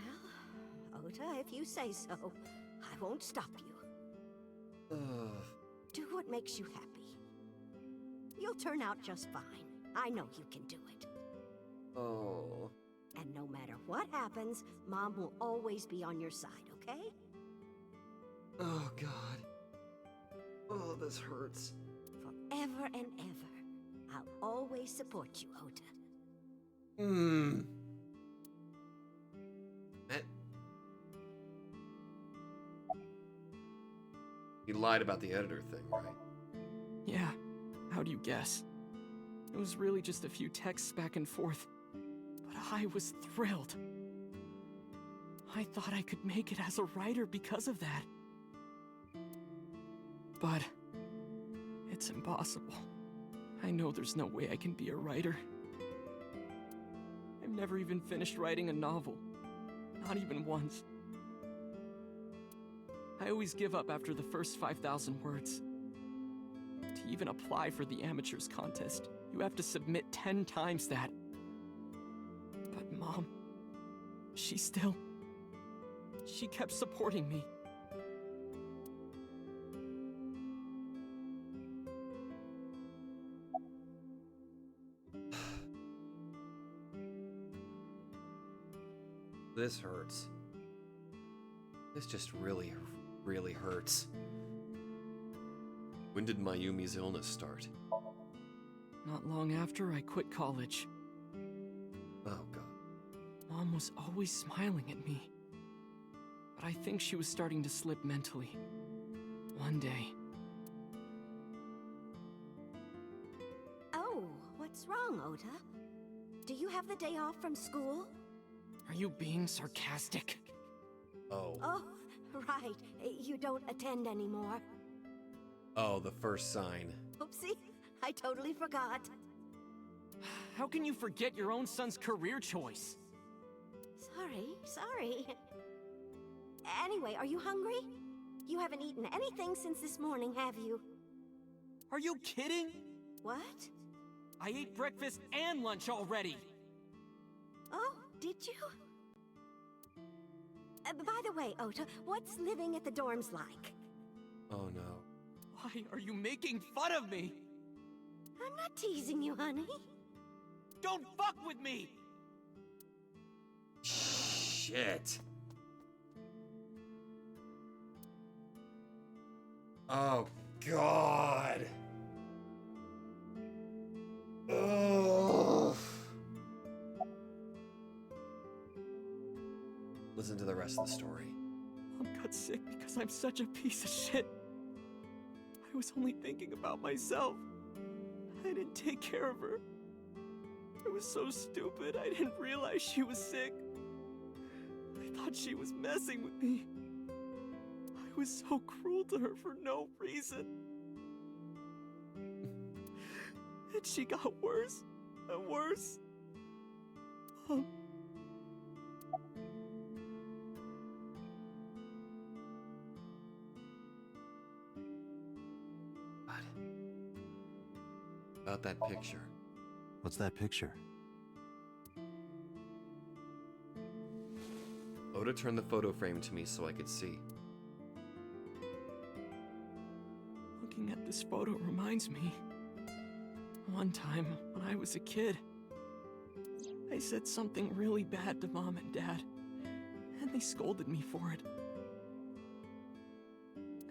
Ota, if you say so, I won't stop you. Do what makes you happy. You'll turn out just fine. I know you can do it. Oh. And no matter what happens, Mom will always be on your side, okay? Oh, God. Oh, this hurts. Forever and ever. I'll always support you, Ota. Eh. You lied about the editor thing, right? Yeah, how do you guess? It was really just a few texts back and forth, but I was thrilled. I thought I could make it as a writer because of that. But it's impossible. I know there's no way I can be a writer. I've never even finished writing a novel. Not even once. I always give up after the first 5,000 words. To even apply for the amateurs contest, you have to submit 10 times that. But Mom, she kept supporting me. This hurts. This just really, really hurts. When did Mayumi's illness start? Not long after I quit college. Oh, God. Mom was always smiling at me. But I think she was starting to slip mentally. One day. Oh, what's wrong, Ota? Do you have the day off from school? Are you being sarcastic? Oh. Oh, right. You don't attend anymore. Oh, the first sign. Oopsie, I totally forgot. How can you forget your own son's career choice? Sorry. Anyway, are you hungry? You haven't eaten anything since this morning, have you? Are you kidding? What? I ate breakfast and lunch already. Oh, did you? By the way, Ota, what's living at the dorms like? Oh, no. Why are you making fun of me? I'm not teasing you, honey. Don't fuck with me! Shit. Oh, God. Ugh. Listen to the rest of the story. Mom got sick because I'm such a piece of shit. I was only thinking about myself. I didn't take care of her. I was so stupid, I didn't realize she was sick. I thought she was messing with me. I was so cruel to her for no reason. And she got worse and worse. Mom. What? About that picture. What's that picture? Oda turned the photo frame to me so I could see. Looking at this photo reminds me. One time, when I was a kid, I said something really bad to Mom and Dad, and they scolded me for it.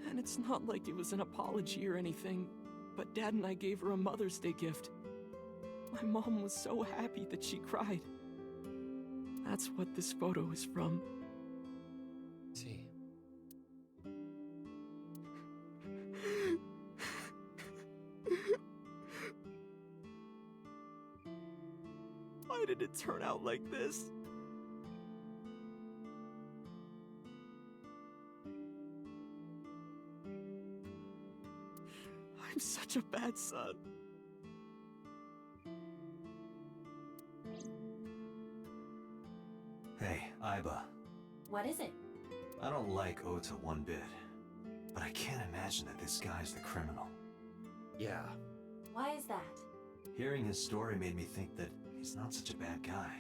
And it's not like it was an apology or anything, but Dad and I gave her a Mother's Day gift. My mom was so happy that she cried. That's what this photo is from. See. Why did it turn out like this? I'm such a bad son. Hey, Aiba. What is it? I don't like Ota one bit, but I can't imagine that this guy's the criminal. Yeah. Why is that? Hearing his story made me think that he's not such a bad guy.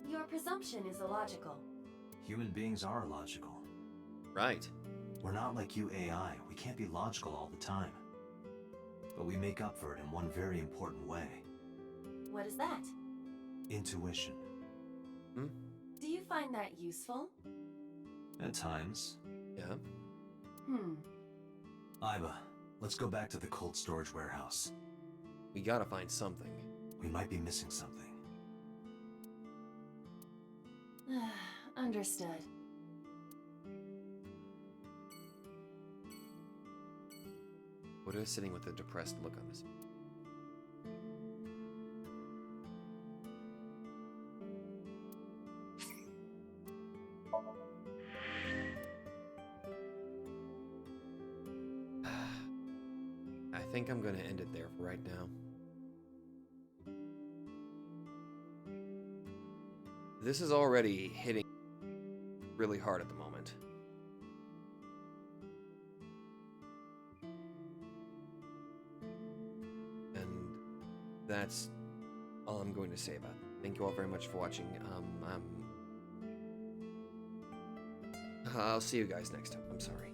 Your presumption is illogical. Human beings are illogical. Right. We're not like you AI. We can't be logical all the time. But we make up for it in one very important way. What is that? Intuition. Do you find that useful? At times. Yeah. Hmm. Aiba, let's go back to the cold storage warehouse. We gotta find something. We might be missing something. Understood. Oda is sitting with a depressed look on his. I think I'm gonna end it there for right now. This is already hitting really hard at the moment. And that's all I'm going to say about it. Thank you all very much for watching. I'll see you guys next time. I'm sorry.